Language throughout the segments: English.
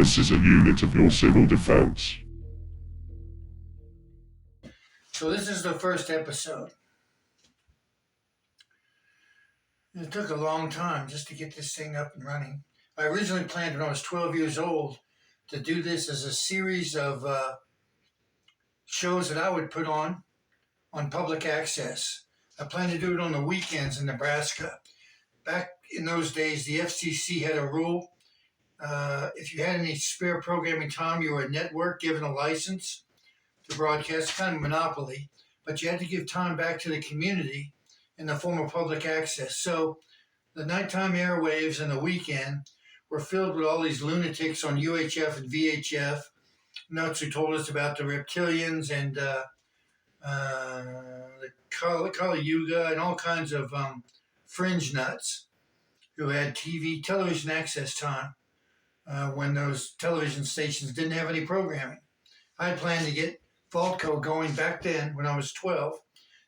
This is a unit of your civil defense. So this is the first episode. It took a long time just to get this thing up and running. I originally planned when I was 12 years old to do this as a series of shows that I would put on public access. I planned to do it on the weekends in Nebraska. Back in those days, the FCC had a rule. If you had any spare programming time, you were a network given a license to broadcast, kind of monopoly, but you had to give time back to the community in the form of public access. So the nighttime airwaves and the weekend were filled with all these lunatics on UHF and VHF, nuts who told us about the reptilians and the Kali Yuga and all kinds of fringe nuts who had television access time when those television stations didn't have any programming. I planned to get Falco going back then when I was 12,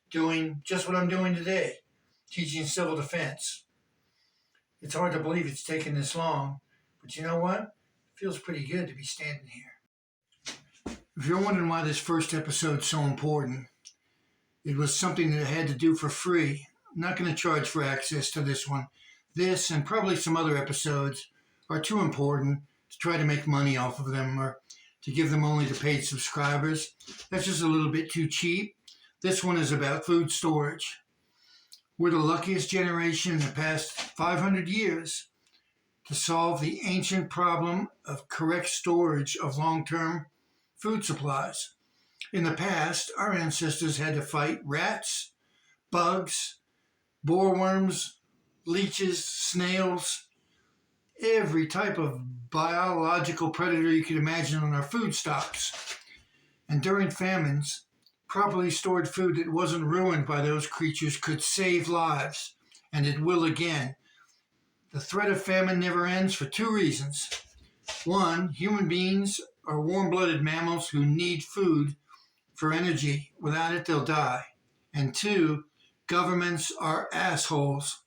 doing just what I'm doing today, teaching civil defense. It's hard to believe it's taken this long, but you know what? It feels pretty good to be standing here. If you're wondering why this first episode's so important, it was something that I had to do for free. I'm not going to charge for access to this one. This and probably some other episodes are too important to try to make money off of them or to give them only to paid subscribers. That's just a little bit too cheap. This one is about food storage. We're the luckiest generation in the past 500 years to solve the ancient problem of correct storage of long-term food supplies. In the past, our ancestors had to fight rats, bugs, boreworms, leeches, snails, every type of biological predator you could imagine on our food stocks. And during famines, properly stored food that wasn't ruined by those creatures could save lives, and it will again. The threat of famine never ends for two reasons. One, human beings are warm-blooded mammals who need food for energy. Without it, they'll die. And two, governments are assholes.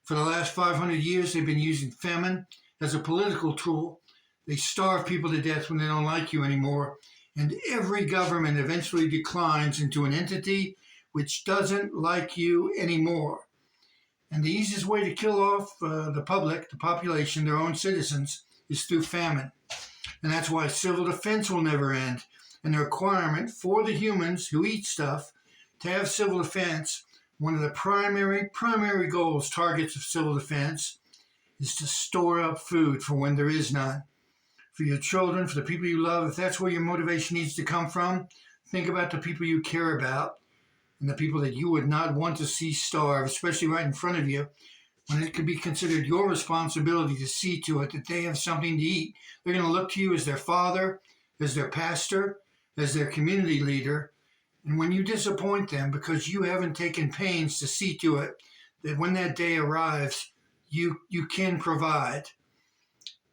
For the last 500 years, they've been using famine as a political tool. They starve people to death when they don't like you anymore. And every government eventually declines into an entity which doesn't like you anymore. And the easiest way to kill off the public, the population, their own citizens, is through famine. And that's why civil defense will never end. And the requirement for the humans who eat stuff to have civil defense, one of the primary goals, targets of civil defense, is to store up food for when there is none. For your children, for the people you love, if that's where your motivation needs to come from, think about the people you care about and the people that you would not want to see starve, especially right in front of you, when it could be considered your responsibility to see to it that they have something to eat. They're going to look to you as their father, as their pastor, as their community leader. And when you disappoint them because you haven't taken pains to see to it that when that day arrives, you can provide.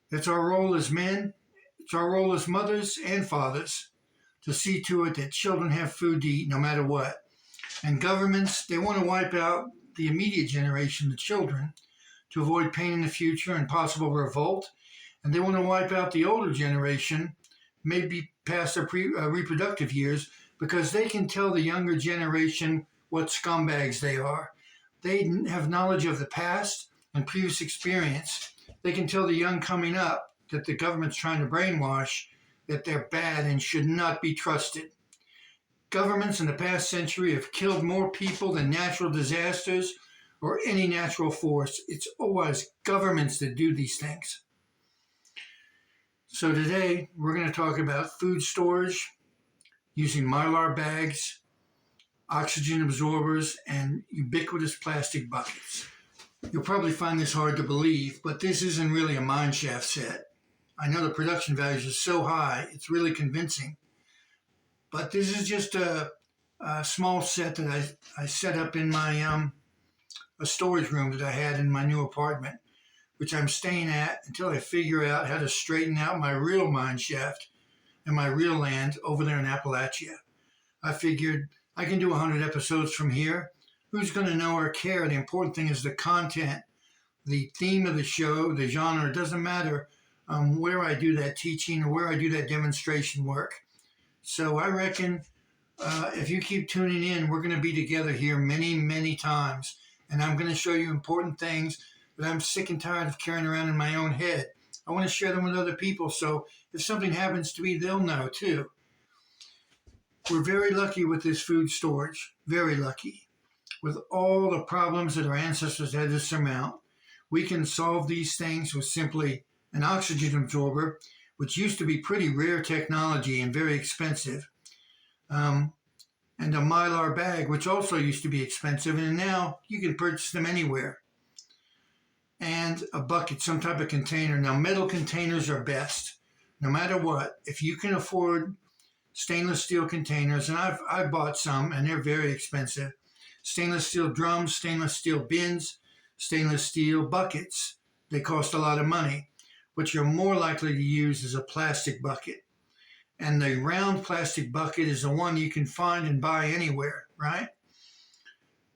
That's our role as men. It's our role as mothers and fathers to see to it that children have food to eat no matter what. And governments, they want to wipe out the immediate generation, the children, to avoid pain in the future and possible revolt. And they want to wipe out the older generation, maybe past their reproductive years, because they can tell the younger generation what scumbags they are. They have knowledge of the past and previous experience. They can tell the young coming up that the government's trying to brainwash, that they're bad and should not be trusted. Governments in the past century have killed more people than natural disasters or any natural force. It's always governments that do these things. So today, we're going to talk about food storage using Mylar bags, oxygen absorbers, and ubiquitous plastic buckets. You'll probably find this hard to believe, but this isn't really a mineshaft set. I know the production values are so high, it's really convincing. But this is just a small set that I set up in my a storage room that I had in my new apartment, which I'm staying at until I figure out how to straighten out my real mineshaft and my real land over there in Appalachia. I figured I can do 100 episodes from here. Who's going to know or care? The important thing is the content, the theme of the show, the genre. It doesn't matter where I do that teaching or where I do that demonstration work. So I reckon if you keep tuning in, we're going to be together here many, many times. And I'm going to show you important things that I'm sick and tired of carrying around in my own head. I want to share them with other people, so if something happens to me, they'll know too. We're very lucky with this food storage, very lucky. With all the problems that our ancestors had to surmount, we can solve these things with simply an oxygen absorber, which used to be pretty rare technology and very expensive, and a Mylar bag, which also used to be expensive, and now you can purchase them anywhere. And a bucket, some type of container. Now, metal containers are best, no matter what. If you can afford stainless steel containers, and I've bought some, and they're very expensive. Stainless steel drums, stainless steel bins, stainless steel buckets. They cost a lot of money. What you're more likely to use is a plastic bucket. And the round plastic bucket is the one you can find and buy anywhere, right?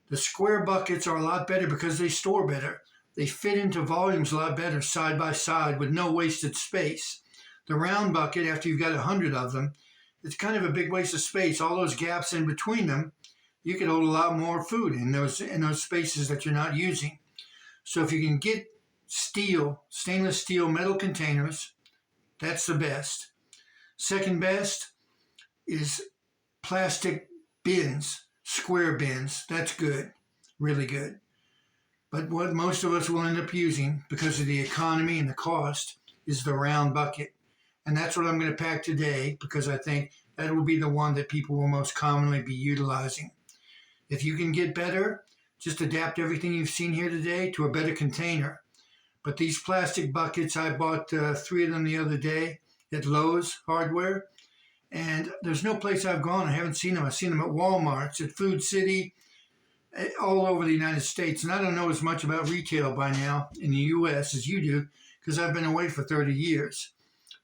The square buckets are a lot better because they store better. They fit into volumes a lot better side by side with no wasted space. The round bucket, after you've got 100 of them, it's kind of a big waste of space. All those gaps in between them, you could hold a lot more food in those spaces that you're not using. So if you can get stainless steel metal containers, that's the best. Second best is plastic bins, square bins. That's good, really good. But what most of us will end up using, because of the economy and the cost, is the round bucket. And that's what I'm going to pack today, because I think that will be the one that people will most commonly be utilizing. If you can get better, just adapt everything you've seen here today to a better container. But these plastic buckets, I bought 3 of them the other day at Lowe's Hardware. And there's no place I've gone I haven't seen them. I've seen them at Walmart's, at Food City, all over the United States. And I don't know as much about retail by now in the U.S. as you do, because I've been away for 30 years.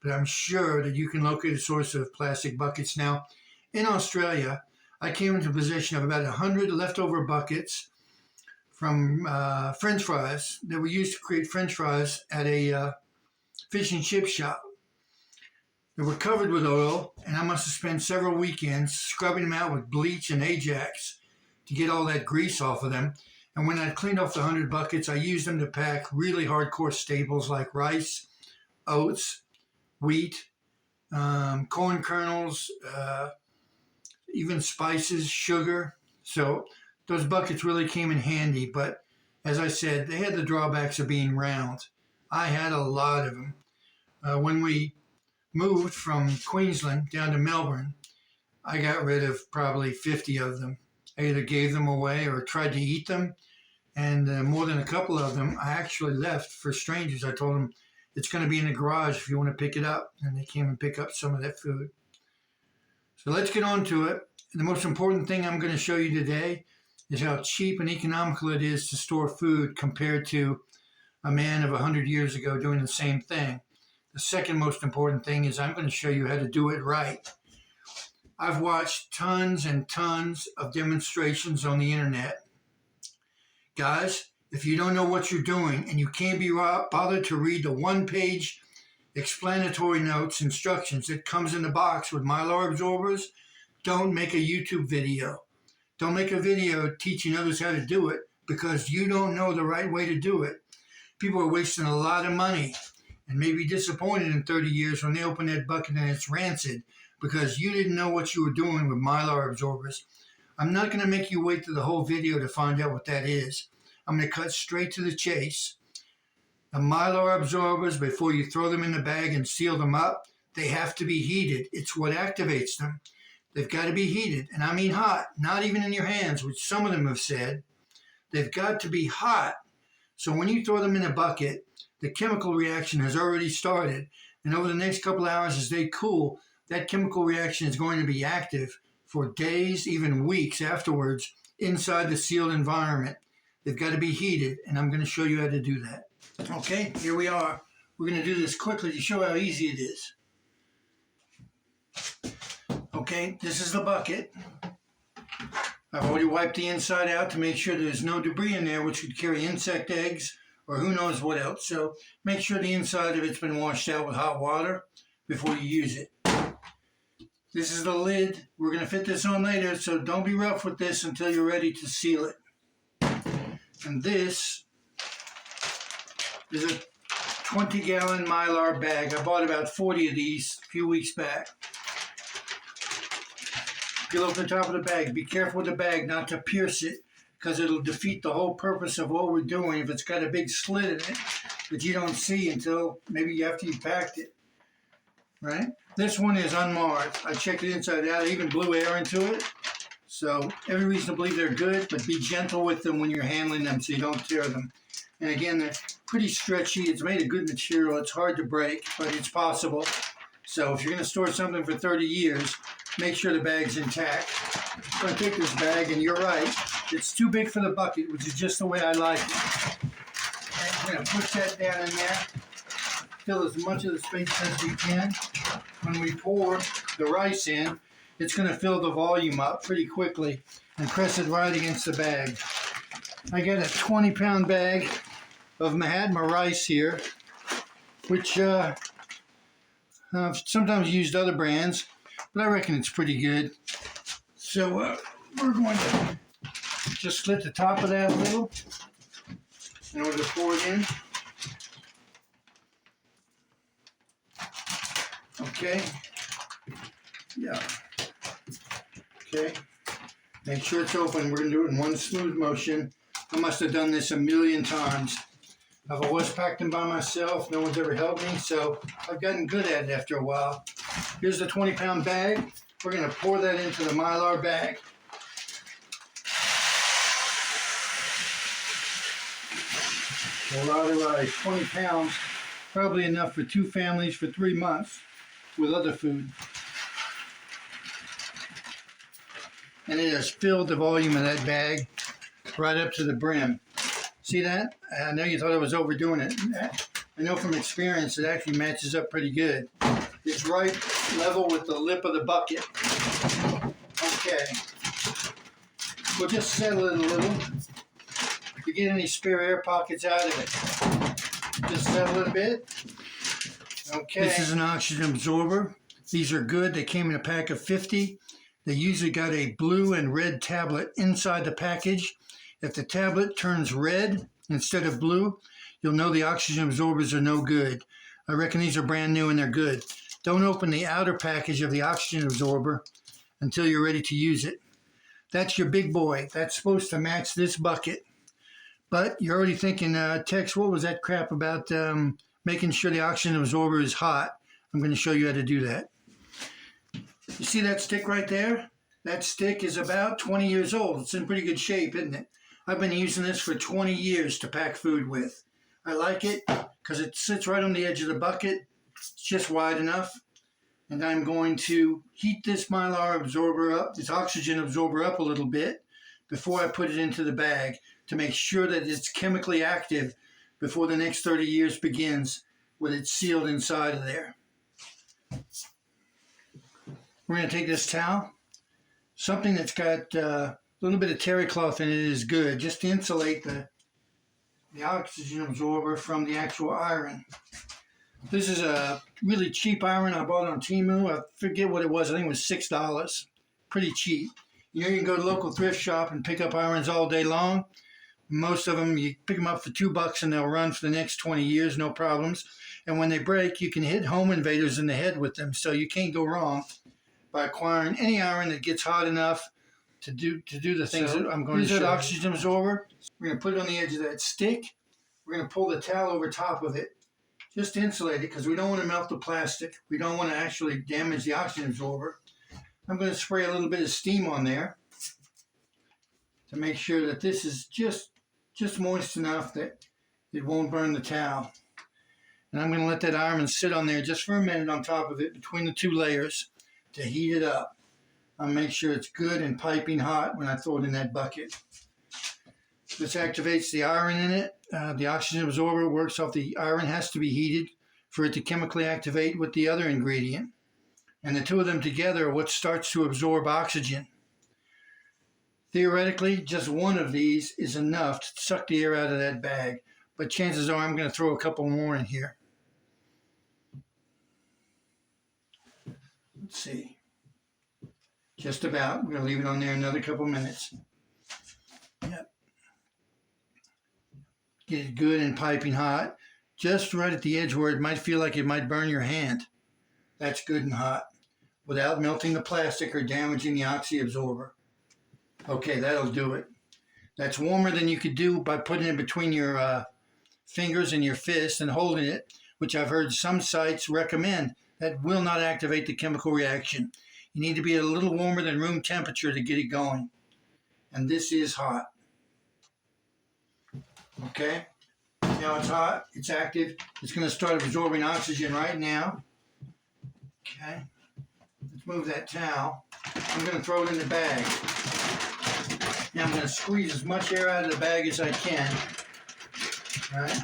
But I'm sure that you can locate a source of plastic buckets. Now, in Australia, I came into possession of about 100 leftover buckets from French fries that were used to create French fries at a fish and chip shop. They were covered with oil, and I must have spent several weekends scrubbing them out with bleach and Ajax to get all that grease off of them. And when I cleaned off the 100 buckets, I used them to pack really hardcore staples like rice, oats, wheat, corn kernels, even spices, sugar. So those buckets really came in handy. But as I said, they had the drawbacks of being round. I had a lot of them. When we moved from Queensland down to Melbourne, I got rid of probably 50 of them. I either gave them away or tried to eat them. And more than a couple of them, I actually left for strangers. I told them, it's going to be in the garage if you want to pick it up. And they came and picked up some of that food. So let's get on to it. The most important thing I'm going to show you today is how cheap and economical it is to store food compared to a man of 100 years ago doing the same thing. The second most important thing is I'm going to show you how to do it right. I've watched tons and tons of demonstrations on the internet. Guys, if you don't know what you're doing and you can't be bothered to read the one-page explanatory notes, instructions that comes in the box with Mylar absorbers, don't make a YouTube video. Don't make a video teaching others how to do it because you don't know the right way to do it. People are wasting a lot of money and may be disappointed in 30 years when they open that bucket and it's rancid because you didn't know what you were doing with Mylar absorbers. I'm not going to make you wait through the whole video to find out what that is. I'm going to cut straight to the chase. The Mylar absorbers, before you throw them in the bag and seal them up, they have to be heated. It's what activates them. They've got to be heated, and I mean hot, not even in your hands, which some of them have said. They've got to be hot. So when you throw them in a bucket, the chemical reaction has already started. And over the next couple of hours as they cool, that chemical reaction is going to be active for days, even weeks afterwards, inside the sealed environment. They've got to be heated, and I'm going to show you how to do that. Okay, here we are. We're going to do this quickly to show how easy it is. Okay, this is the bucket. I've already wiped the inside out to make sure there's no debris in there which could carry insect eggs or who knows what else. So make sure the inside of it's been washed out with hot water before you use it. This is the lid. We're going to fit this on later, so don't be rough with this until you're ready to seal it. And this is a 20-gallon Mylar bag. I bought about 40 of these a few weeks back. Peel open the top of the bag. Be careful with the bag not to pierce it, because it'll defeat the whole purpose of what we're doing if it's got a big slit in it that you don't see until maybe after you packed it. Right? This one is unmarred. I checked it inside out. I even blew air into it. So every reason to believe they're good, but be gentle with them when you're handling them so you don't tear them. And again, they're pretty stretchy. It's made of good material. It's hard to break, but it's possible. So if you're going to store something for 30 years, make sure the bag's intact. I'm going to take this bag, and you're right. It's too big for the bucket, which is just the way I like it. And I'm going to push that down in there. Fill as much of the space as we can. When we pour the rice in, it's going to fill the volume up pretty quickly and press it right against the bag. I got a 20-pound bag of Mahatma rice here, which I've sometimes used other brands, but I reckon it's pretty good. So we're going to just slit the top of that a little in order to pour it in. Okay. Yeah. Okay. Make sure it's open. We're going to do it in one smooth motion. I must have done this a million times. I've always packed them by myself. No one's ever helped me, so I've gotten good at it after a while. Here's the 20-pound bag. We're going to pour that into the Mylar bag. A lot of rice, 20 pounds, probably enough for 2 families for 3 months with other food. And it has filled the volume of that bag right up to the brim. See that? I know you thought I was overdoing it. I know from experience it actually matches up pretty good. It's right level with the lip of the bucket. Okay. We'll just settle it a little. If you get any spare air pockets out of it, just settle it a bit. Okay. This is an oxygen absorber. These are good. They came in a pack of 50. They usually got a blue and red tablet inside the package. If the tablet turns red instead of blue, you'll know the oxygen absorbers are no good. I reckon these are brand new and they're good. Don't open the outer package of the oxygen absorber until you're ready to use it. That's your big boy. That's supposed to match this bucket. But you're already thinking, Tex, what was that crap about making sure the oxygen absorber is hot? I'm going to show you how to do that. You see that stick right there? That stick is about 20 years old. It's in pretty good shape, isn't it? I've been using this for 20 years to pack food with. I like it because it sits right on the edge of the bucket. It's just wide enough. And I'm going to heat this Mylar absorber up, this oxygen absorber up a little bit before I put it into the bag to make sure that it's chemically active before the next 30 years begins with it sealed inside of there. We're going to take this towel. Something that's got a little bit of terry cloth in it is good, just to insulate the oxygen absorber from the actual iron. This is a really cheap iron I bought on Temu. I forget what it was. I think it was $6. Pretty cheap. You know, you can go to a local thrift shop and pick up irons all day long. Most of them, you pick them up for $2 and they'll run for the next 20 years, no problems. And when they break, you can hit home invaders in the head with them. So you can't go wrong by acquiring any iron that gets hot enough to do the things that I'm going to show you. Here's that oxygen absorber. We're going to put it on the edge of that stick. We're going to pull the towel over top of it just to insulate it because we don't want to melt the plastic. We don't want to actually damage the oxygen absorber. I'm going to spray a little bit of steam on there to make sure that this is just moist enough that it won't burn the towel. And I'm going to let that iron sit on there just for a minute on top of it between the 2 layers to heat it up. I'll make sure it's good and piping hot when I throw it in that bucket. This activates the iron in it. The oxygen absorber works off the iron, has to be heated for it to chemically activate with the other ingredient. And the 2 of them together are what starts to absorb oxygen. Theoretically, just one of these is enough to suck the air out of that bag. but chances are I'm going to throw a couple more in here. Let's see. Just about. We're going to leave it on there another couple minutes. Yep. Get it good and piping hot. Just right at the edge where it might feel like it might burn your hand. That's good and hot, without melting the plastic or damaging the oxy absorber. Okay, that'll do it. That's warmer than you could do by putting it between your fingers and your fist and holding it, which I've heard some sites recommend. That will not activate the chemical reaction. You need to be a little warmer than room temperature to get it going. And this is hot. Okay? Now it's hot, it's active. It's going to start absorbing oxygen right now. Okay? Let's move that towel. I'm going to throw it in the bag. Now I'm going to squeeze as much air out of the bag as I can. All right?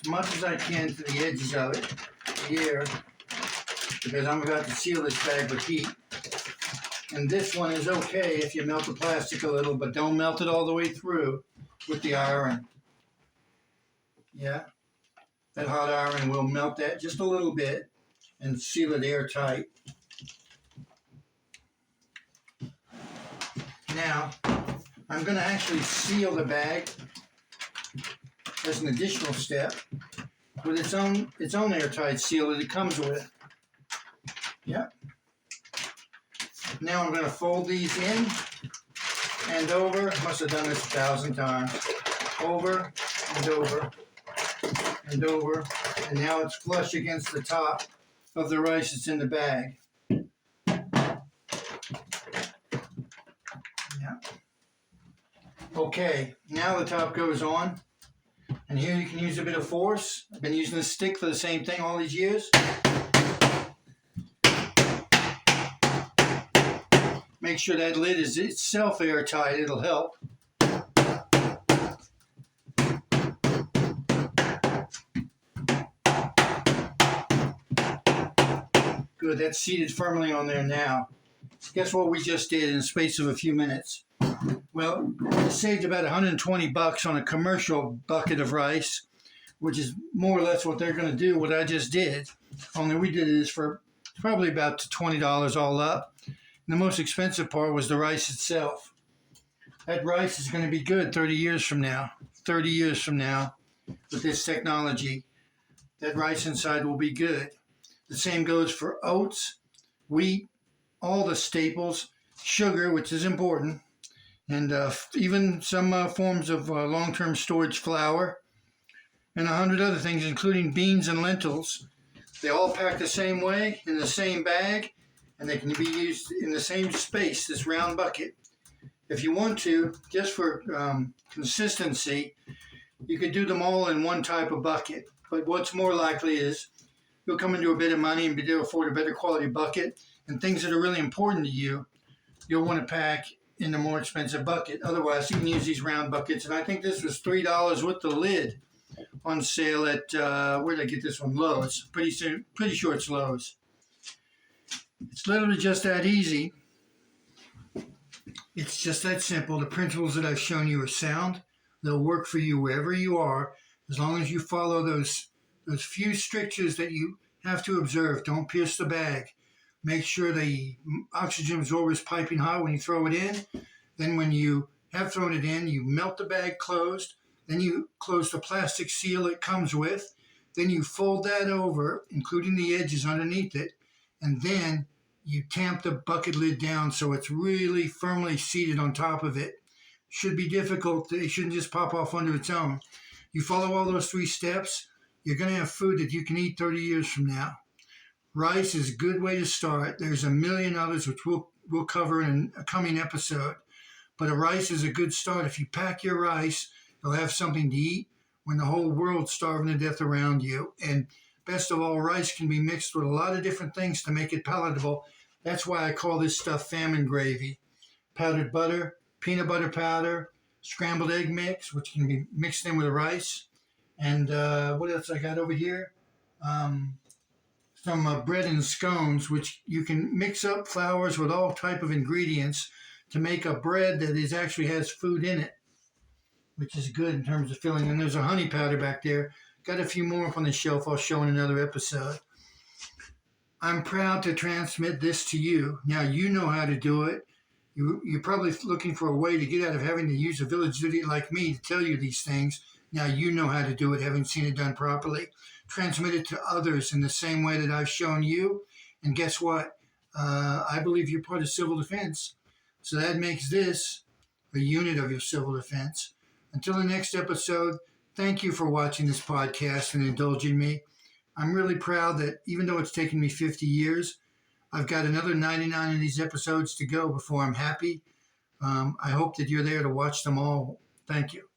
As much as I can to the edges of it, the air, because I'm about to seal this bag with heat. And this one is okay if you melt the plastic a little, but don't melt it all the way through with the iron. Yeah? That hot iron will melt that just a little bit and seal it airtight. Now, I'm going to actually seal the bag as an additional step with its own airtight seal that it comes with. Yep. Now I'm going to fold these in and over. Must have done this 1,000 times. Over and over and over. And now it's flush against the top of the rice that's in the bag. Yeah. Okay, now the top goes on. And here you can use a bit of force. I've been using this stick for the same thing all these years. Make sure that lid is itself airtight. It'll help. Good, that's seated firmly on there now. Guess what we just did in the space of a few minutes? Well, I saved about $120 on a commercial bucket of rice, which is more or less what they're going to do, what I just did. Only we did this for probably about $20 all up. And the most expensive part was the rice itself. That rice is going to be good 30 years from now. 30 years from now, with this technology, that rice inside will be good. The same goes for oats, wheat, all the staples, sugar, which is important, and even some forms of long-term storage flour, and 100 other things, including beans and lentils. They all pack the same way, in the same bag, and they can be used in the same space, this round bucket. If you want to, just for consistency, you could do them all in one type of bucket. But what's more likely is you'll come into a bit of money and be able to afford a better quality bucket, and things that are really important to you, you'll want to pack in the more expensive bucket. Otherwise, you can use these round buckets. And I think this was $3 with the lid on sale at, where did I get this one? Lowe's. Pretty sure it's Lowe's. It's literally just that easy. It's just that simple. The principles that I've shown you are sound. They'll work for you wherever you are, as long as you follow those few strictures that you have to observe. Don't pierce the bag. Make sure the oxygen absorber is piping hot when you throw it in. Then when you have thrown it in, you melt the bag closed. Then you close the plastic seal it comes with. Then you fold that over, including the edges underneath it. And then you tamp the bucket lid down so it's really firmly seated on top of it. Should be difficult. It shouldn't just pop off under its own. You follow all those 3 steps, you're going to have food that you can eat 30 years from now. Rice is a good way to start. There's a million others which we'll cover in a coming episode. But a rice is a good start. If you pack your rice, you'll have something to eat when the whole world's starving to death around you. And best of all, rice can be mixed with a lot of different things to make it palatable. That's why I call this stuff famine gravy. Powdered butter, peanut butter powder, scrambled egg mix, which can be mixed in with rice. And what else I got over here? Some bread and scones, which you can mix up flours with all type of ingredients to make a bread that actually has food in it. which is good in terms of filling. And there's a honey powder back there. Got a few more up on the shelf I'll show in another episode. I'm proud to transmit this to you. Now you know how to do it. You're probably looking for a way to get out of having to use a village idiot like me to tell you these things. Now you know how to do it, having seen it done properly. Transmit it to others in the same way that I've shown you. And guess what? I believe you're part of civil defense. So that makes this a unit of your civil defense. Until the next episode, thank you for watching this podcast and indulging me. I'm really proud that even though it's taken me 50 years, I've got another 99 of these episodes to go before I'm happy. I hope that you're there to watch them all. Thank you.